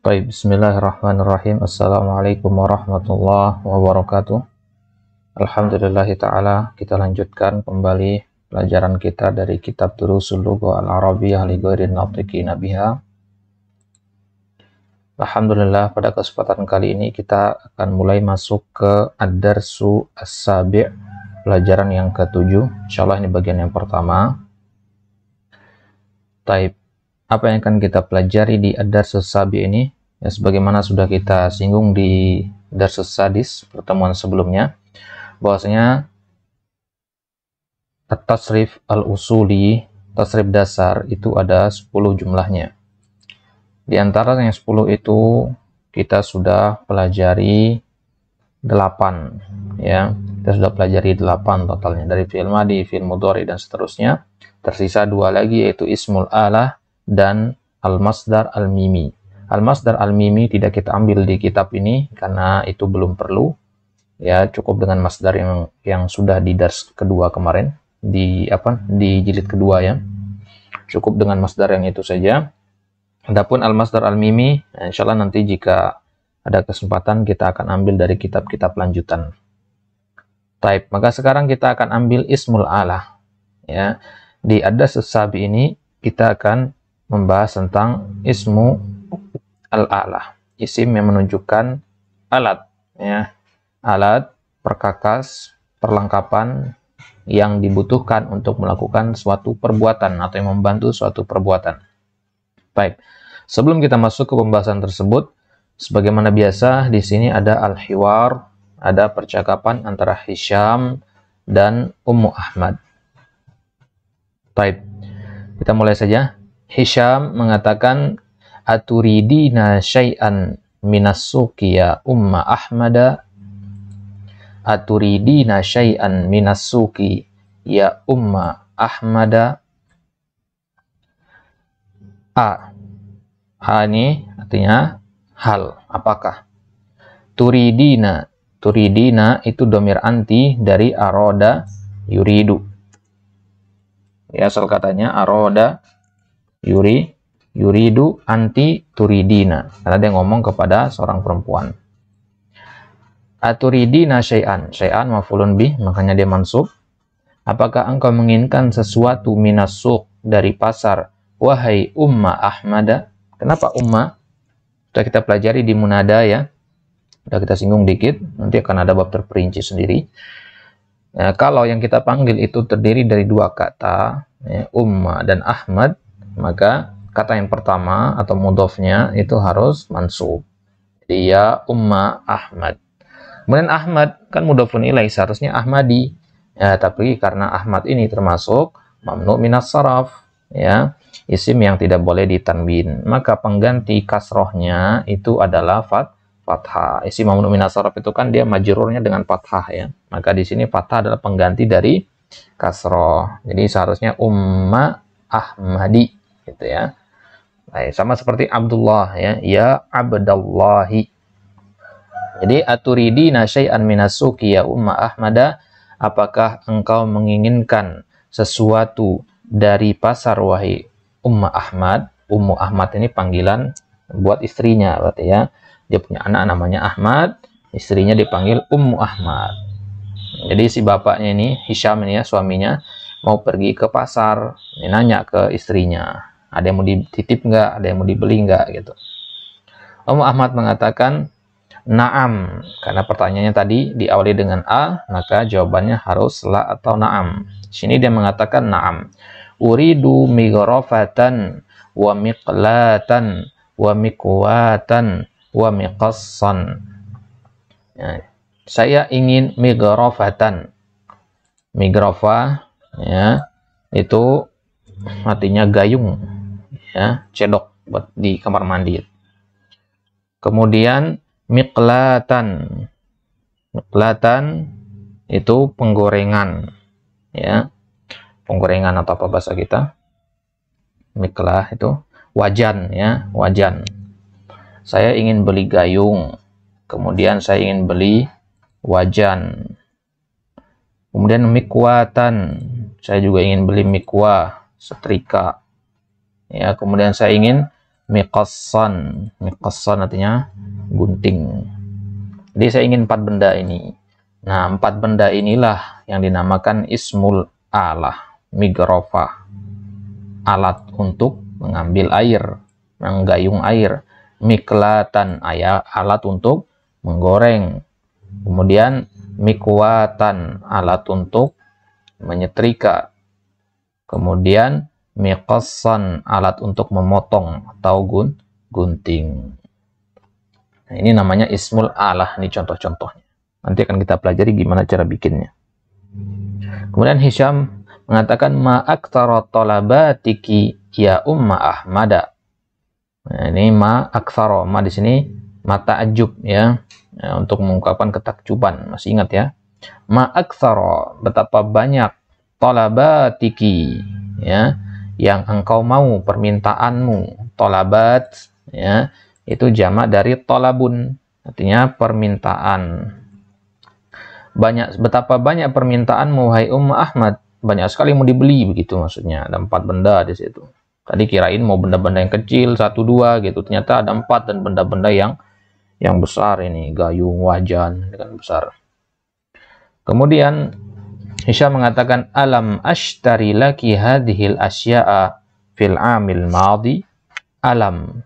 Baik, bismillahirrahmanirrahim. Assalamualaikum warahmatullahi wabarakatuh. Alhamdulillahi ta'ala, kita lanjutkan kembali pelajaran kita dari kitab Durusul Lugha Al-Arabiyyah li Ghairin Natiqina Biha. Alhamdulillah, pada kesempatan kali ini kita akan mulai masuk ke Ad-Darsu As-Sabi', pelajaran yang ke-7. Insyaallah ini bagian yang pertama. Taib, apa yang akan kita pelajari di Ad-Darsu As-Sabi' ini? Ya, sebagaimana sudah kita singgung di Darsus Sadis, pertemuan sebelumnya, bahwasanya at-tasrif al-usuli, tasrif dasar, itu ada 10 jumlahnya. Di antara yang 10 itu kita sudah pelajari 8, ya. Kita sudah pelajari 8 totalnya, dari fi'il madi, fi'il mudhari dan seterusnya. Tersisa 2 lagi, yaitu ismul alah dan al-masdar al-mimi. Al-masdar al-mimi tidak kita ambil di kitab ini karena itu belum perlu. Ya, cukup dengan masdar yang sudah di dars kedua kemarin, di jilid kedua ya. Cukup dengan masdar yang itu saja. Adapun al-masdar al-mimi, insyaallah nanti jika ada kesempatan kita akan ambil dari kitab-kitab lanjutan. Taib, maka sekarang kita akan ambil ismul alah. Ya. Di Ad-Darsu As-Sabi ini kita akan membahas tentang ismu al-alah, isim yang menunjukkan alat, ya, alat, perkakas, perlengkapan yang dibutuhkan untuk melakukan suatu perbuatan atau yang membantu suatu perbuatan. Baik, sebelum kita masuk ke pembahasan tersebut, sebagaimana biasa di sini ada al-hiwar, ada percakapan antara Hisham dan Ummu Ahmad. Baik, kita mulai saja. Hisham mengatakan, aturidina syai'an minas suqi ya Umma Ahmada. Aturidina syai'an minas suqi ya Umma Ahmada. A ini artinya hal, apakah. Turidina, turidina itu domir anti dari aroda yuridu. Ya, asal katanya aroda yuridu anti turidina, karena dia ngomong kepada seorang perempuan. Aturidina syai'an, syai'an maf'ulun bih, makanya dia mansub. Apakah engkau menginginkan sesuatu minas suq, dari pasar, wahai Umma Ahmada. Kenapa Umma? Sudah kita pelajari di munada ya, sudah kita singgung dikit, nanti akan ada bab terperinci sendiri. Nah, kalau yang kita panggil itu terdiri dari 2 kata, ya, Umma dan Ahmad, maka kata yang pertama atau mudhofnya itu harus mansub. Jadi ya Umma Ahmad. Kemudian Ahmad kan mudhofun ilaih, seharusnya Ahmadi. Ya, tapi karena Ahmad ini termasuk mamnu minas saraf, ya, isim yang tidak boleh ditanwin, maka pengganti kasrohnya itu adalah fathah. Isim mamnu minas saraf itu kan dia majrurnya dengan fathah ya. Maka di sini fathah adalah pengganti dari kasroh. Jadi seharusnya Umma Ahmadi gitu ya. Baik, sama seperti Abdullah ya, ya Abdallahi. Jadi aturidina syai'an minas suqi ya Umma Ahmada, apakah engkau menginginkan sesuatu dari pasar wahai Umma Ahmad. Ummu Ahmad ini panggilan buat istrinya berarti ya. Dia punya anak namanya Ahmad, istrinya dipanggil Ummu Ahmad. Jadi si bapaknya ini, Hisham ini ya, suaminya mau pergi ke pasar, ini nanya ke istrinya, ada yang mau dititip nggak, ada yang mau dibeli nggak gitu. Ummu Ahmad mengatakan na'am, karena pertanyaannya tadi diawali dengan a, maka jawabannya harus la atau na'am. Sini dia mengatakan na'am. Uridu mighrafatan wa miqlatan wa miqwatan wa miqassan. Ya, saya ingin mighrafatan. Migrafah ya, itu artinya gayung ya, cedok buat di kamar mandi. Kemudian miqlatan. Miqlatan itu penggorengan ya. Penggorengan atau apa bahasa kita? Miqlah itu wajan ya, wajan. Saya ingin beli gayung. Kemudian saya ingin beli wajan. Kemudian mikwatan, saya juga ingin beli mikwah, setrika. Ya, kemudian saya ingin miqassan. Miqassan artinya gunting. Jadi saya ingin 4 benda ini. Nah, 4 benda inilah yang dinamakan ismul alah, migrofah, alat untuk mengambil air, menggayung air. Miklatan, alat untuk menggoreng. Kemudian mikwatan, alat untuk menyetrika. Kemudian miqassan, alat untuk memotong atau gunting. Nah, ini namanya ismul alah, ini contoh-contohnya. Nanti akan kita pelajari gimana cara bikinnya. Kemudian Hisham mengatakan ma aktsara talabatiki ya umma Ahmada. Nah, ini ma aktsara, ma di sini mata ta'ajjub ya. Ya, untuk mengungkapkan ketakjuban. Masih ingat ya? Ma aktsara, betapa banyak, talabatiki ya, yang engkau mau, permintaanmu. Talabat ya, itu jamak dari talabun, artinya permintaan. Betapa banyak permintaanmu hai Umma Ahmad, banyak sekali mau dibeli, begitu maksudnya. Ada 4 benda di situ. Tadi kirain mau benda-benda yang kecil 1-2 gitu, ternyata ada 4 dan benda-benda yang besar ini, gayung, wajan, dengan besar. Kemudian Hisham mengatakan alam ashtari laki hadhil asya'a fil amil madhi. Alam,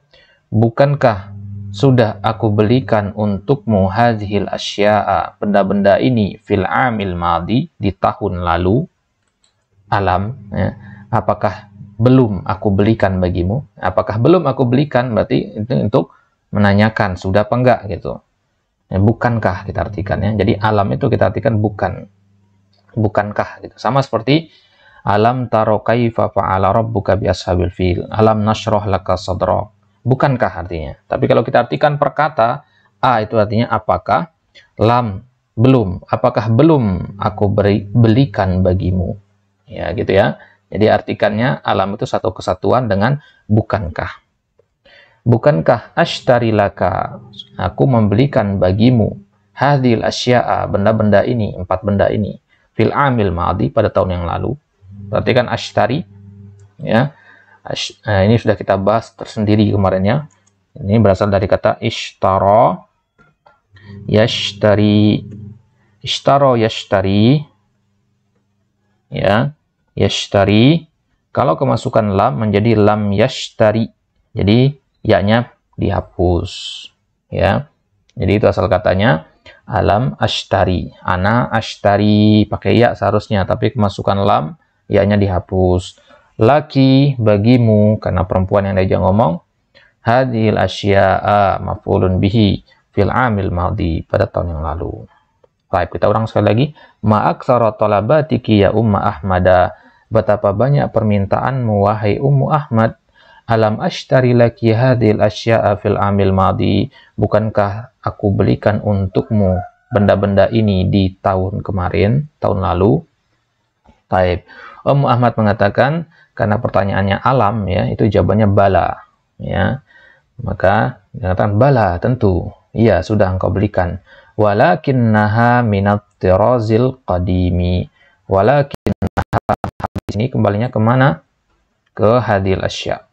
bukankah sudah aku belikan untukmu hadhil asya'a, benda-benda ini, fil amil madhi, di tahun lalu. Alam ya, apakah belum aku belikan bagimu? Apakah belum aku belikan, berarti itu untuk menanyakan sudah apa enggak gitu ya, bukankah kita artikan ya. Jadi alam itu kita artikan bukan, bukankah gitu. Sama seperti alam taro kaifa fa'ala rabbuka bi ashabil fil, alam nashrah laka sadrak, bukankah artinya. Tapi kalau kita artikan perkata, a itu artinya apakah, lam belum, apakah belum aku belikan bagimu ya, gitu ya. Jadi artikannya alam itu satu kesatuan dengan bukankah. Bukankah ashtari laka, aku membelikan bagimu, hadhil asya'a, benda-benda ini, 4 benda ini, fil amil ma'adi, pada tahun yang lalu. Berarti kan ashtari ya. Nah, ini sudah kita bahas tersendiri kemarin ya. Ini berasal dari kata ishtara yashtari. Ishtara yashtari ya. Yashtari, kalau kemasukan lam menjadi lam yashtari, jadi ya-nya dihapus ya. Jadi itu asal katanya alam ashtari, ana ashtari, pakai ya seharusnya, tapi kemasukan lam, ya-nya dihapus. Laki, bagimu, karena perempuan yang diajak ngomong. Hadhil asya'a maf'ulun bihi fil amil madhi, pada tahun yang lalu. Baik, kita ulang sekali lagi. Ma aktsara talabatiki ya umma Ahmada, betapa banyak permintaanmu wahai Ummu Ahmad. Alam ashtari laki hadhil asya'a fil amil madhi, bukankah aku belikan untukmu benda-benda ini di tahun kemarin, tahun lalu. Taib. Ummu Ahmad mengatakan, karena pertanyaannya alam ya, itu jawabannya bala ya. Maka dikatakan bala, tentu. Iya, sudah engkau belikan. Walakinnaha minat tirazil qadimi. Walakinnaha, ini kembalinya kemana? Ke hadhil asya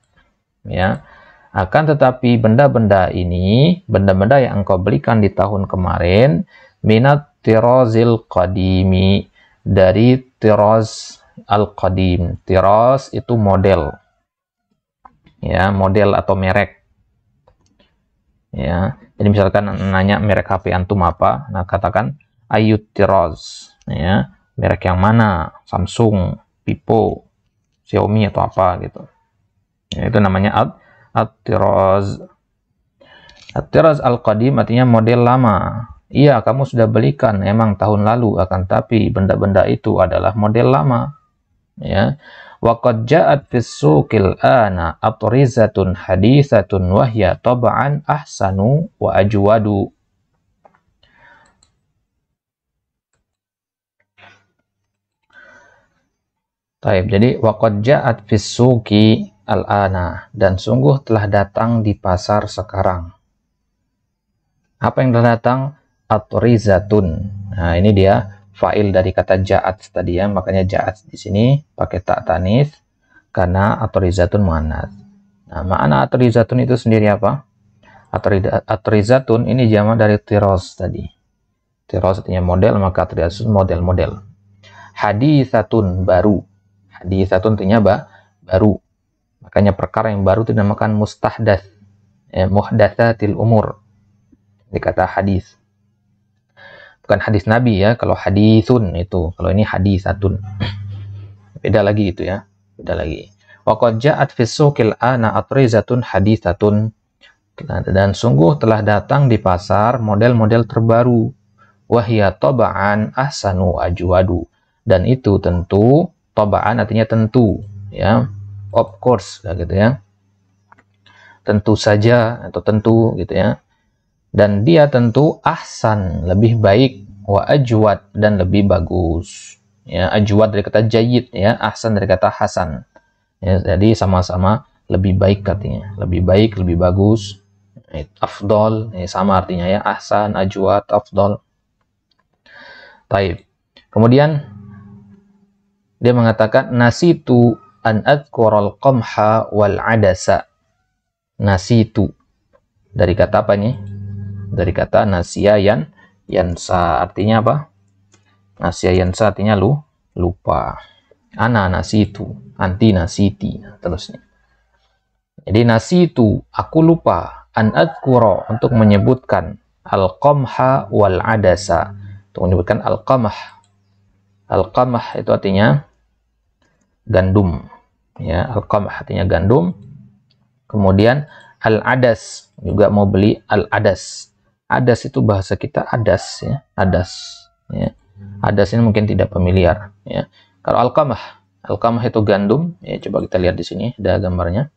ya. Akan tetapi benda-benda ini, benda-benda yang engkau belikan di tahun kemarin, minat tirazil qadimi, dari tiraz al-qadim. Tiraz itu model ya, model atau merek ya. Jadi misalkan nanya merek HP antum apa, nah katakan Ayut Tiraz ya, merek yang mana, Samsung, Vivo, Xiaomi atau apa gitu ya, itu namanya At-Tiraz. At-Tiraz al-Qadim artinya model lama. Iya, kamu sudah belikan emang tahun lalu, akan tapi benda-benda itu adalah model lama ya. Wa qad ja'at fis suqil ana atrizatun haditsatun wa hiya tab'an ahsanu wa ajwadu. Taib, jadi wa qad ja'at fis suqi al-ana, dan sungguh telah datang di pasar sekarang. Apa yang telah datang? Atrizatun. Nah, ini dia fa'il dari kata ja'at tadi ya, makanya ja'at di sini pakai ta' tanis karena atrizatun muannats. Nah, makna atrizatun itu sendiri apa? Atrizatun ini jamak dari tiros tadi. Tiros artinya model, maka atrizatun model-model. Haditsatun baru. Haditsatun artinya baru. Makanya perkara yang baru itu dinamakan mustahdats. Muhdatsatil umur. Dikata hadis. Bukan hadis Nabi ya, kalau haditsun itu. Kalau ini haditsatun. Beda lagi itu ya. Beda lagi. Wa qad ja'at fis suqil ana atrizatun haditsatun. Dan sungguh telah datang di pasar model-model terbaru. Wahya taba'an ahsanu ajwadu. Dan itu tentu, taba'an artinya tentu, ya, of course, gitu ya, tentu saja atau tentu, gitu ya. Dan dia tentu ahsan, lebih baik, wa ajwad, dan lebih bagus. Ya, ajwad dari kata jayyid, ya, ahsan dari kata hasan. Ya, jadi sama-sama lebih baik katanya, lebih baik, lebih bagus. Afdol, sama artinya ya, ahsan, ajwad, afdol. Taib. Kemudian dia mengatakan nasitu an adhkural qamha wal adasa. Nasitu dari kata apa nih? Dari kata nasya yansa, artinya apa? Nasya yansa artinya lupa. Ana nasitu, anti nasiti, terusnya. Jadi nasitu, aku lupa, an adhkura, untuk menyebutkan al-qamha wal adasa, untuk menyebutkan al-qamah. Al-qamah itu artinya gandum, ya, al-qamah artinya gandum. Kemudian al-adas, juga mau beli al-adas. Adas itu bahasa kita adas, ya, adas, ya. Adas ini mungkin tidak familiar, ya. Kalau al-qamah, al-qamah itu gandum, ya, coba kita lihat di sini ada gambarnya.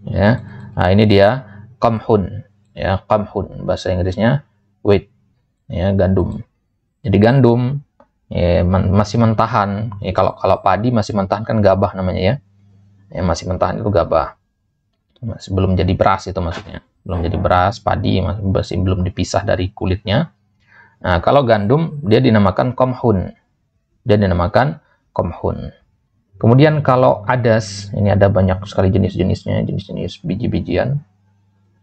Ya. Nah, ini dia qamhun, ya, qamhun, bahasa Inggrisnya wheat, ya, gandum. Jadi gandum, ya, masih mentahan, ya, kalau padi masih mentahan kan gabah namanya, ya. Ya, masih mentahan itu gabah. Masih belum jadi beras itu maksudnya. Belum jadi beras, padi masih belum dipisah dari kulitnya. Nah, kalau gandum dia dinamakan qamhun. Dia dinamakan qamhun. Kemudian kalau adas, ini ada banyak sekali jenis-jenisnya, jenis-jenis biji-bijian.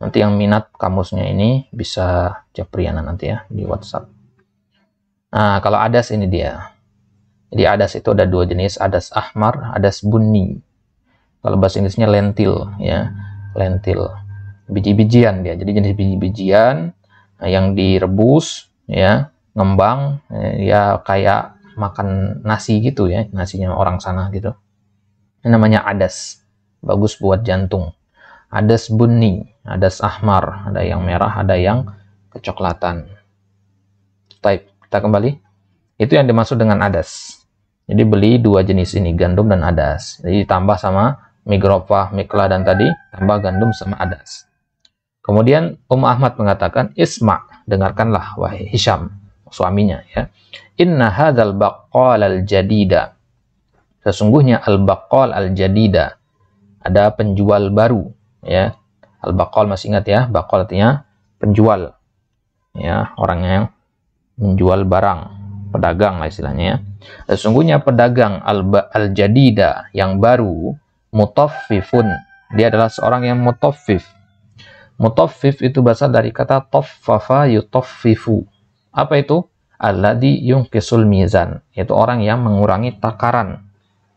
Nanti yang minat kamusnya ini bisa japriana nanti ya di WhatsApp. Nah, kalau adas ini dia. Jadi adas itu ada dua jenis, adas ahmar, adas bunni. Kalau bahasa Inggrisnya lentil, ya, lentil. Biji-bijian dia. Jadi jenis biji-bijian yang direbus, ya, ngembang, ya, kayak makan nasi gitu ya, nasinya orang sana gitu. Ini namanya adas. Bagus buat jantung. Adas bunni, adas ahmar, ada yang merah, ada yang kecoklatan. Baik, kita kembali. Itu yang dimaksud dengan adas. Jadi beli dua jenis ini, gandum dan adas. Jadi tambah sama migropa, mikla dan tadi, tambah gandum sama adas. Kemudian Ahmad mengatakan, isma, dengarkanlah wahai Hisham, suaminya, ya. Inna hadzal baqqal al-jadida. Sesungguhnya al-baqqal al-jadida, ada penjual baru, ya. Al-baqqal masih ingat ya, baqqal artinya penjual, ya, orang yang menjual barang, pedagang lah istilahnya, ya. Sesungguhnya pedagang al-jadida yang baru, mutaffifun, dia adalah seorang yang mutaffif. Mutaffif itu berasal dari kata taffafa yutaffifu. Apa itu? Alladhi yungkisul mizan, yaitu orang yang mengurangi takaran,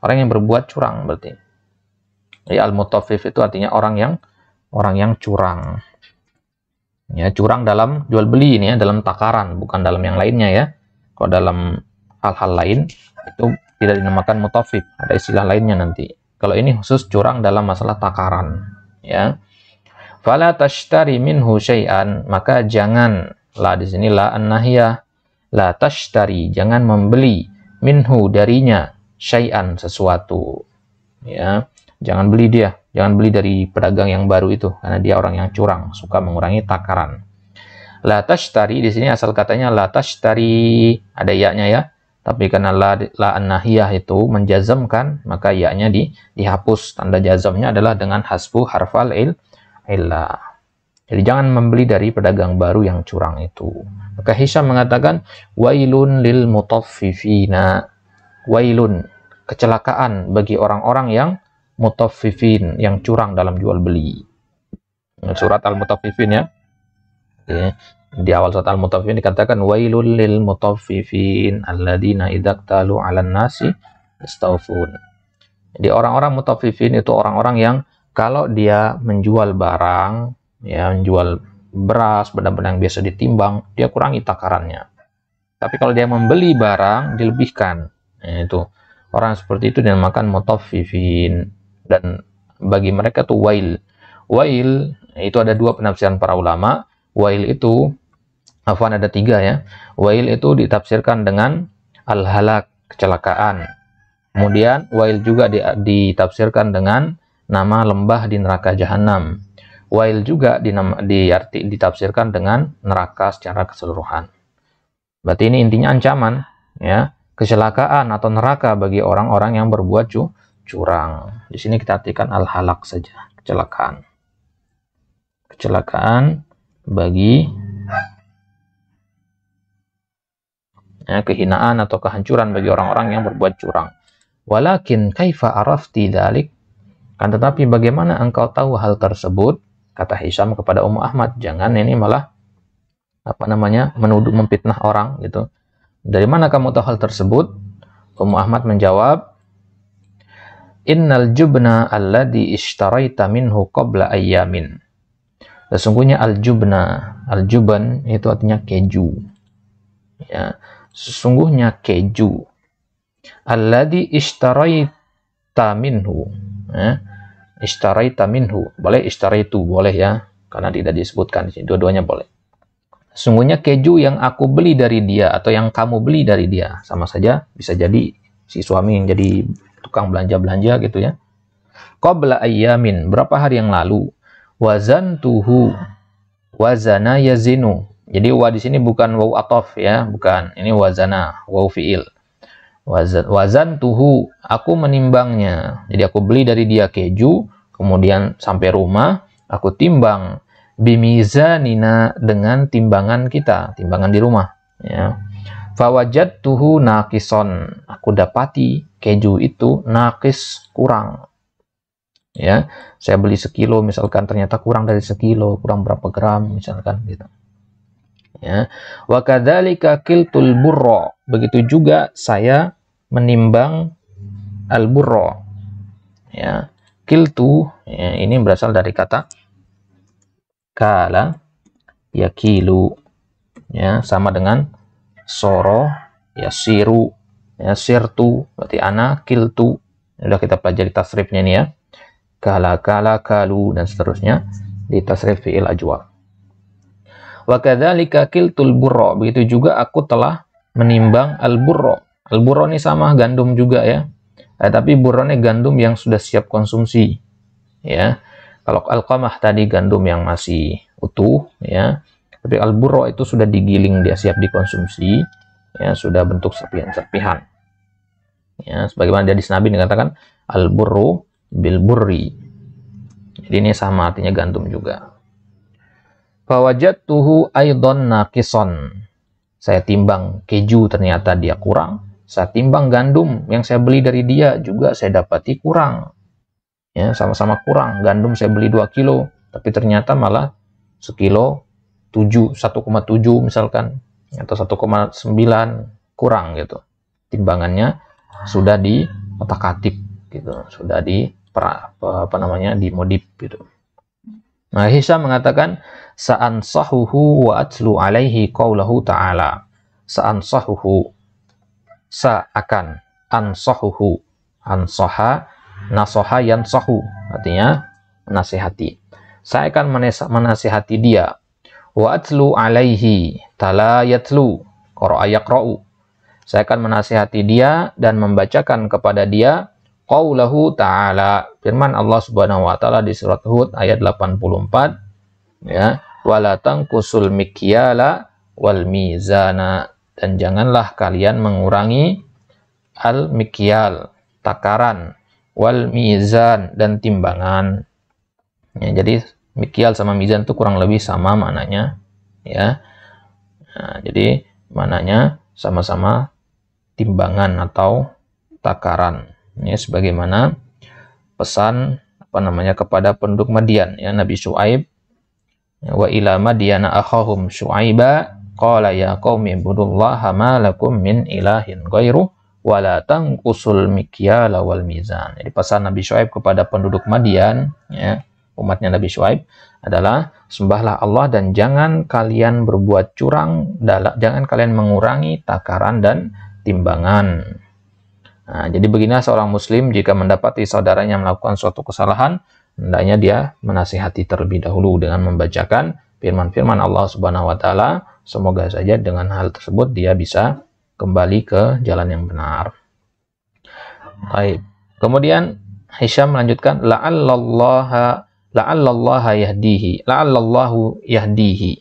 orang yang berbuat curang berarti. Jadi al-mutaffif itu artinya orang yang curang. Ya, curang dalam jual beli ini ya, dalam takaran, bukan dalam yang lainnya ya. Kalau dalam hal-hal lain itu tidak dinamakan mutaffif, ada istilah lainnya nanti. Kalau ini khusus curang dalam masalah takaran, ya. Fala tashtari minhu syai'an, maka janganlah, di sini la an-nahiyah, la tashtari, jangan membeli, minhu, darinya, syai'an, sesuatu, ya. Jangan beli dia, jangan beli dari pedagang yang baru itu, karena dia orang yang curang, suka mengurangi takaran. La tashtari, di sini asal katanya la tashtari, ada ya-nya ya, tapi karena la an-nahiyah itu menjazamkan, maka ya-nya dihapus. Tanda jazamnya adalah dengan hasbu harfal illah. Jadi jangan membeli dari pedagang baru yang curang itu. Maka Hisham mengatakan, wailun lil mutaffifina. Wailun, kecelakaan bagi orang-orang yang mutaffifin, yang curang dalam jual beli. Surat Al-Mutaffifin ya. Oke. Di awal surat Al-Mutaffifin dikatakan wailul lil mutaffifin alladzina idza talu 'alan nasi yastawfun. Jadi orang-orang mutaffifin itu orang-orang yang kalau dia menjual barang, ya menjual beras, benda-benda yang biasa ditimbang, dia kurangi takarannya. Tapi kalau dia membeli barang, dilebihkan. Nah, itu orang seperti itu dinamakan mutaffifin. Dan bagi mereka tuh wail. Wail itu ada dua penafsiran para ulama. Wail itu, afwan ada tiga ya. Wail itu ditafsirkan dengan al-halak, kecelakaan. Kemudian wail juga ditafsirkan dengan nama lembah di neraka jahanam. Wail juga ditafsirkan dengan neraka secara keseluruhan. Berarti ini intinya ancaman, ya, kecelakaan atau neraka bagi orang-orang yang berbuat curang. Di sini kita artikan al-halak saja, kecelakaan. Kecelakaan bagi kehinaan atau kehancuran bagi orang-orang yang berbuat curang. Walakin kaifa arafti dzalik? Kan tetapi bagaimana engkau tahu hal tersebut? Kata Hisam kepada Ummu Ahmad, jangan ini malah menuduh, memfitnah orang gitu. Dari mana kamu tahu hal tersebut? Ummu Ahmad menjawab, innal jubna alladhi ishtaraita minhu qabla ayyamin. Sesungguhnya al-juban itu artinya keju. Ya, sesungguhnya keju. Alladhi ishtaraita minhu. Ya, ishtaraita minhu. Boleh ishtaraitu, boleh ya. Karena tidak disebutkan di sini, dua-duanya boleh. Sesungguhnya keju yang aku beli dari dia atau yang kamu beli dari dia, sama saja, bisa jadi si suami yang jadi tukang belanja-belanja gitu ya. Qabla ayyamin, berapa hari yang lalu. Wazantuhu, wazana yazinu. Jadi wa di sini bukan waw atof ya, bukan. Ini wazana, waw fiil. Wazantuhu, aku menimbangnya. Jadi aku beli dari dia keju, kemudian sampai rumah, aku timbang. Bimizanina, dengan timbangan kita, timbangan di rumah. Ya. Fawajadtuhu nakison, aku dapati keju itu nakis, kurang. Ya, saya beli sekilo, misalkan ternyata kurang dari sekilo, kurang berapa gram, misalkan gitu. Ya, wa kadzalika qiltul burra, begitu juga saya menimbang al-burra. Ya, qiltu, ya, ini berasal dari kata kala yakilu, ya, sama dengan soro yasiru, ya, sirtu berarti ana, qiltu. Sudah kita pelajari tasrifnya ini ya. Kala, kalu, dan seterusnya di tasrif fi'il ajwa. Wa kadzalika qiltul burra, begitu juga aku telah menimbang al-burra. Al-burra ini sama gandum juga ya. Tapi burra ini gandum yang sudah siap konsumsi. Ya. Kalau al-qamah tadi gandum yang masih utuh ya. Tapi al-burra itu sudah digiling, dia siap dikonsumsi. Ya, sudah bentuk serpihan-serpihan. Ya, sebagaimana dia di Nabi dikatakan al-burru bil burri. Jadi ini sama artinya gandum juga. Fawajadtuhu aidon nakison. Saya timbang keju, ternyata dia kurang. Saya timbang gandum yang saya beli dari dia juga saya dapati kurang. Ya, sama-sama kurang. Gandum saya beli 2 kilo, tapi ternyata malah sekilo 1,7 misalkan, atau 1,9 kurang gitu. Timbangannya sudah di otak-atik gitu, sudah dimodif gitu. Nah, Hisam mengatakan sa'ansahuhu wa atlu alaihi qaulahu ta'ala. Sa'ansahuhu, akan, ansahuhu, ansaha, nasoha yansahu, artinya menasihati. Saya akan menasihati dia. Wa atlu alaihi, tala yatlu, qara'a yaqra'u. Saya akan menasihati dia dan membacakan kepada dia qaulahu ta'ala, firman Allah Subhanahu wa taala di surat Hud ayat 84, ya, wala tanqusul mikyala wal mizana, dan janganlah kalian mengurangi al mikyal, takaran, wal mizan, dan timbangan. Ya, jadi mikyal sama mizan itu kurang lebih sama maknanya ya. Nah, jadi maknanya sama-sama timbangan atau takaran. Ya, sebagaimana pesan kepada penduduk Madian, ya, Nabi Syuaib. Wa ila Madyana akhahum Syuaiba qala ya qaumi ibudullaha ma lakum min ilahin ghairu wa la tanqusul mikyala wal mizan. Jadi pesan Nabi Syuaib kepada penduduk Madian, ya, umatnya Nabi Syuaib adalah sembahlah Allah dan jangan kalian berbuat curang, jangan kalian mengurangi takaran dan timbangan. Nah, jadi beginilah seorang muslim jika mendapati saudaranya melakukan suatu kesalahan, hendaknya dia menasihati terlebih dahulu dengan membacakan firman-firman Allah Subhanahu wa taala. Semoga saja dengan hal tersebut dia bisa kembali ke jalan yang benar. Baik. Kemudian Hisham melanjutkan la'allahu yahdihi.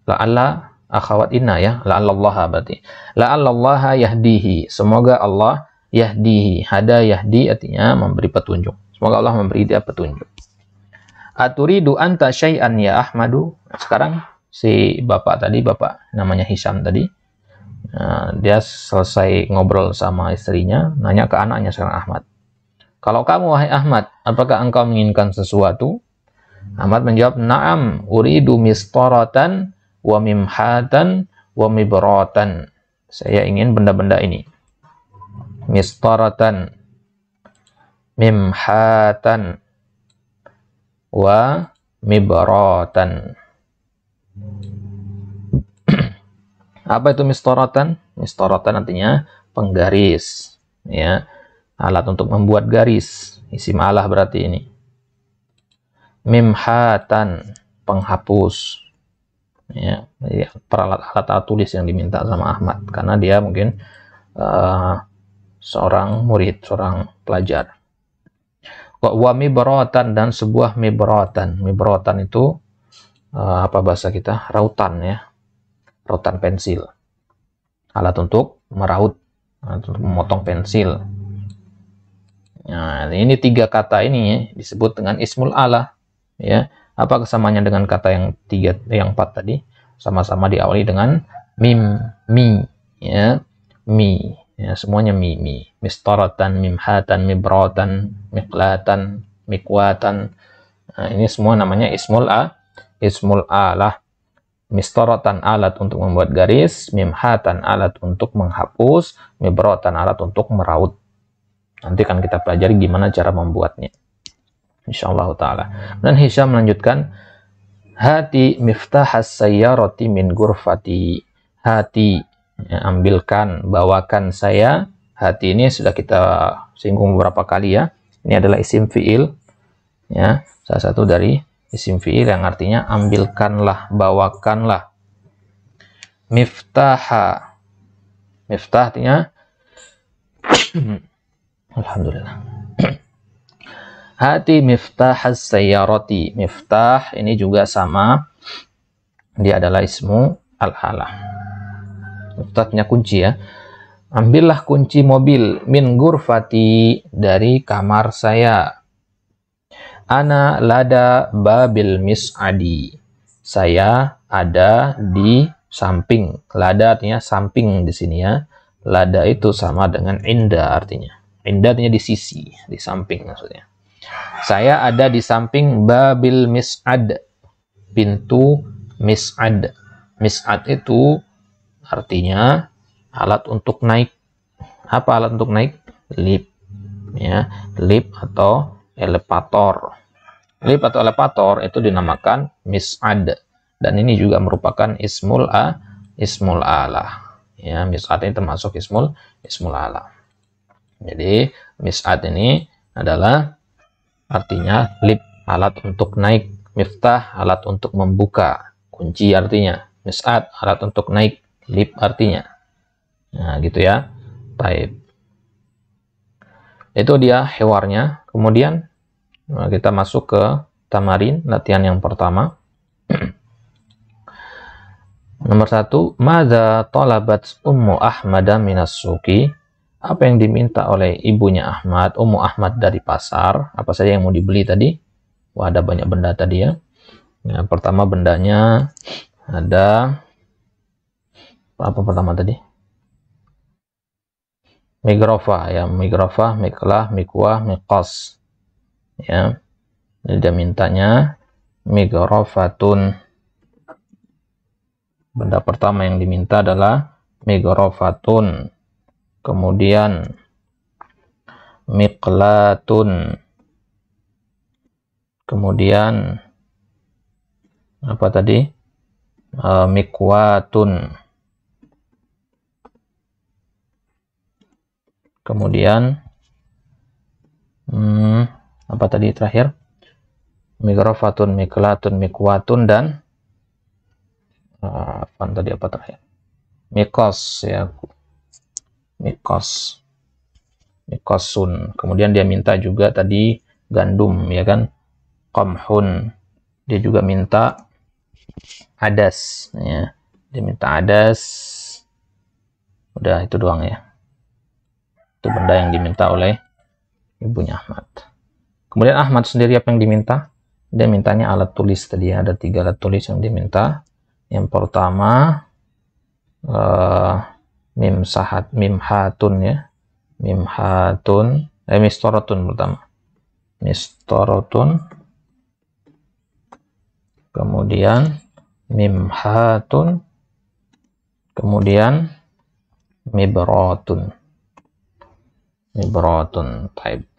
La'alla akhawat inna, ya, la'allallaha berarti. La'allallaha yahdihi. Semoga Allah yahdihi. Hada yahdi artinya memberi petunjuk. Semoga Allah memberi dia petunjuk. Aturidu anta syai'an ya Ahmadu. Sekarang si bapak namanya Hisham tadi, dia selesai ngobrol sama istrinya, nanya ke anaknya sekarang Ahmad. Kalau kamu wahai Ahmad, apakah engkau menginginkan sesuatu? Ahmad menjawab, na'am uridu mistaratan wa mimhatan wa mibratan. Saya ingin benda-benda ini. Mistaratan, mimhatan, wa mibratan. Apa itu mistaratan? Mistaratan artinya penggaris, ya, alat untuk membuat garis. Isim alah berarti ini. Mimhatan, penghapus. Ya, alat tulis yang diminta sama Ahmad karena dia mungkin seorang murid, seorang pelajar. Wa mibratan, dan sebuah mibratan. Mibratan itu apa bahasa kita? Rautan, ya. Rautan pensil. Alat untuk meraut, alat untuk memotong pensil. Nah, ini tiga kata ini disebut dengan ismul alah, ya. Apa kesamaannya dengan kata yang 4 tadi? Sama-sama diawali dengan mim, mi, ya, mi, ya, semuanya mi. Mistaratan, mimhatan, mibratan, miqlatan, mikwatan. Nah, ini semua namanya ismul alah. Mistaratan, alat untuk membuat garis, mimhatan, alat untuk menghapus, mibratan, alat untuk meraut. Nanti kan kita pelajari gimana cara membuatnya, insyaallah ta'ala. Dan Hisham melanjutkan, hati miftahas sayyarati min gurfati. Hati, ya, ambilkan, bawakan saya. Hati ini sudah kita singgung beberapa kali, ya. Ini adalah isim fi'il, ya, salah satu dari isim fi'il yang artinya ambilkanlah, bawakanlah. Miftaha, miftah artinya alhamdulillah. Hati miftahas sayyarati. Miftah ini juga sama, dia adalah ismu al-halah. Miftahnya kunci, ya. Ambillah kunci mobil, min gurfati, dari kamar saya. Ana lada babil mis'adi. Saya ada di samping. Lada artinya samping di sini, ya. Lada itu sama dengan inda artinya. Inda artinya di sisi, di samping maksudnya. Saya ada di samping babil mis'ad, pintu mis'ad. Mis'ad itu artinya alat untuk naik. Apa alat untuk naik? Lift, ya, lift atau elevator. Lift atau elevator itu dinamakan mis'ad, dan ini juga merupakan ismul alah, ya. Mis'ad ini termasuk ismul alah. Jadi mis'ad ini adalah artinya lift, alat untuk naik. Miftah, alat untuk membuka. Kunci artinya. Mis'ad, alat untuk naik. Lift artinya. Nah, gitu, ya. Baik. Itu dia hewarnya. Kemudian kita masuk ke tamarin, latihan yang pertama. Nomor 1, madza talabat Ummu Ahmad minas suqi? Apa yang diminta oleh ibunya Ahmad, Ummu Ahmad, dari pasar? Apa saja yang mau dibeli tadi? Wah, ada banyak benda tadi, ya. Yang pertama bendanya ada apa pertama tadi? migrofa ya, migrofa, miklah, mikwah, miqas ya. Jadi dia mintanya migrofatun. Benda pertama yang diminta adalah migrofatun. Kemudian miqlatun. Kemudian apa tadi? Mikwatun. Kemudian apa tadi terakhir? Migrofatun, miklatun, mikwatun, dan apa tadi apa terakhir? Mikos ya, mikos, mikosun. Kemudian dia minta juga tadi gandum ya kan, qamhun. Dia juga minta adas ya, dia minta adas. Udah itu doang ya, itu benda yang diminta oleh ibunya Ahmad. Kemudian Ahmad sendiri apa yang diminta? Dia mintanya alat tulis tadi, ada 3 alat tulis yang diminta. Yang pertama mimhatun ya, mimhatun, mistorotun pertama, mistorotun. Kemudian mimhatun, kemudian mibrotun, mibrotun type.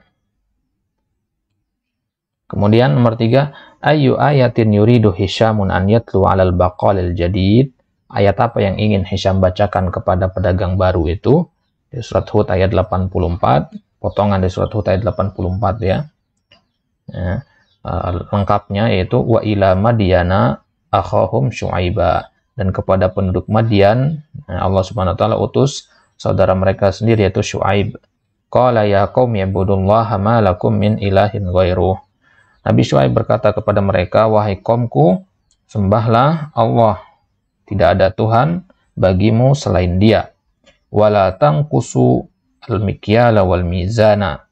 Kemudian nomor 3, ayu ayatin yuridu Hisyamun an yatlu 'alal baqalil jadid. Ayat apa yang ingin Hisyam bacakan kepada pedagang baru itu? Di surat Hud ayat 84, potongan dari surat Hud ayat 84 ya. Lengkapnya yaitu wa ila madyana akhahum syuaiba, dan kepada penduduk Madian Allah Subhanahu wa taala utus saudara mereka sendiri yaitu Syuaib. Qala ya qaumi ibudullaha ma lakum min ilahin ghairuh. Nabi Syuaib berkata kepada mereka, wahai kaumku, sembahlah Allah, tidak ada Tuhan bagimu selain Dia. Wala tanqusu al-mikyala wal mizana,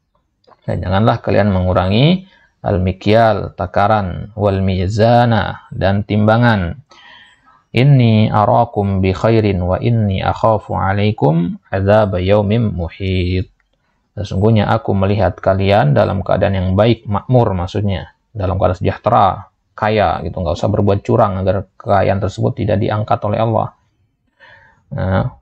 dan janganlah kalian mengurangi al-mikyal, takaran, wal mizana, dan timbangan. Inni arakum bi khairin wa inni akhafu alaikum adzab yaumin muhit. Sesungguhnya aku melihat kalian dalam keadaan yang baik, makmur maksudnya, dalam keadaan sejahtera, kaya gitu, nggak usah berbuat curang agar kekayaan tersebut tidak diangkat oleh Allah.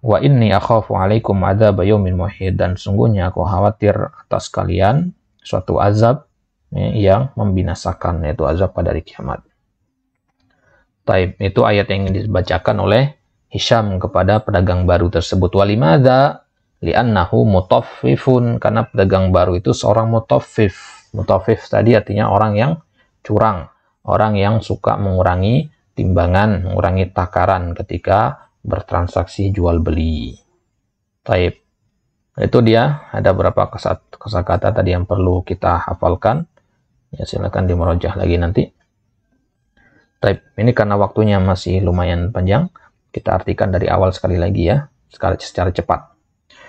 Wa inni akhafu alaikum adzab yaumin muhit, dan sesungguhnya aku khawatir atas kalian suatu azab yang membinasakan, yaitu azab pada hari kiamat. Taib, itu ayat yang dibacakan oleh Hisyam kepada pedagang baru tersebut. Walimadza li'annahu mutaffifun, karena pedagang baru itu seorang mutaffif. Mutaffif tadi artinya orang yang curang, orang yang suka mengurangi timbangan, mengurangi takaran ketika bertransaksi jual beli. Taib, itu dia, ada beberapa kosakata tadi yang perlu kita hafalkan ya, silakan dimurojah lagi nanti. Taib, ini karena waktunya masih lumayan panjang, kita artikan dari awal sekali lagi ya, secara cepat.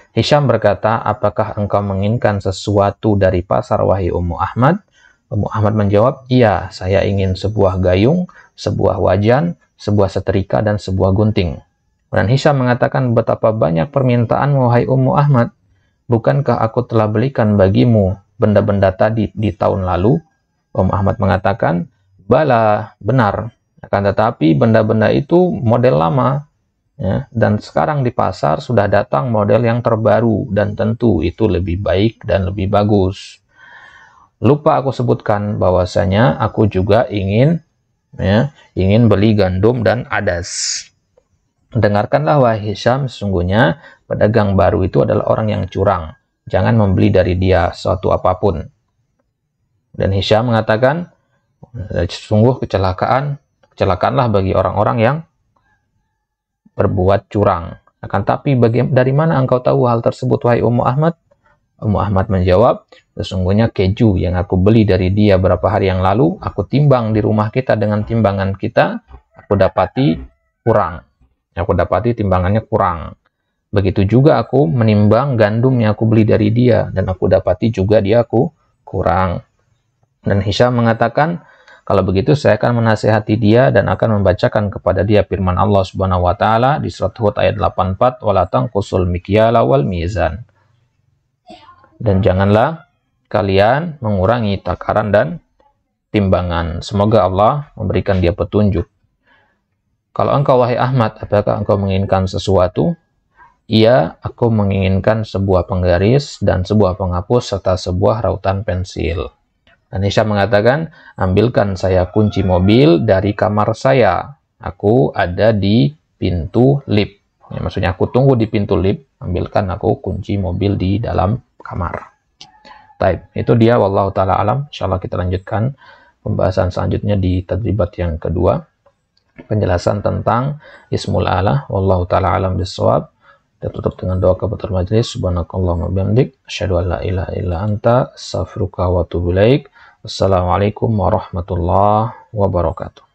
Hisyam berkata, apakah engkau menginginkan sesuatu dari pasar wahai Ummu Ahmad? Ummu Ahmad menjawab, iya, saya ingin sebuah gayung, sebuah wajan, sebuah setrika, dan sebuah gunting. Dan Hisyam mengatakan, betapa banyak permintaan wahai Ummu Ahmad. Bukankah aku telah belikan bagimu benda-benda tadi di tahun lalu? Ummu Ahmad mengatakan, bala, benar. Akan tetapi benda-benda itu model lama. Ya, dan sekarang di pasar sudah datang model yang terbaru, dan tentu itu lebih baik dan lebih bagus. Lupa aku sebutkan bahwasanya aku juga ingin beli gandum dan adas. Dengarkanlah wahai Hisyam, sesungguhnya pedagang baru itu adalah orang yang curang. Jangan membeli dari dia sesuatu apapun. Dan Hisyam mengatakan, sungguh kecelakaanlah bagi orang-orang yang berbuat curang. Akan tapi dari mana engkau tahu hal tersebut wahai Ummu Ahmad? Ummu Ahmad menjawab, sesungguhnya keju yang aku beli dari dia beberapa hari yang lalu, aku timbang di rumah kita dengan timbangan kita, aku dapati kurang. Aku dapati timbangannya kurang. Begitu juga aku menimbang gandum yang aku beli dari dia, dan aku dapati juga dia aku kurang. Dan Hisyam mengatakan, kalau begitu saya akan menasihati dia dan akan membacakan kepada dia firman Allah Subhanahu wa taala di surat Hud ayat 84, wala tanqusul mikyala wal mizan. Dan janganlah kalian mengurangi takaran dan timbangan. Semoga Allah memberikan dia petunjuk. Kalau engkau, wahai Ahmad, apakah engkau menginginkan sesuatu? Iya, aku menginginkan sebuah penggaris dan sebuah penghapus serta sebuah rautan pensil. Dan Hisham mengatakan, ambilkan saya kunci mobil dari kamar saya. Aku ada di pintu lift. Ya, maksudnya aku tunggu di pintu lift, ambilkan aku kunci mobil di dalam kamar. Baik, itu dia wallahu taala alam. Insyaallah kita lanjutkan pembahasan selanjutnya di tadribat yang kedua. Penjelasan tentang ismul a'la. Wallahu taala alam bissawab. Kita tutup dengan doa kafatul majlis. Subhanakallahumma bihamdik, asyhadu an la ilaha illa anta, astaghfiruka wa atubu ilaik. Wassalamualaikum warahmatullahi wabarakatuh.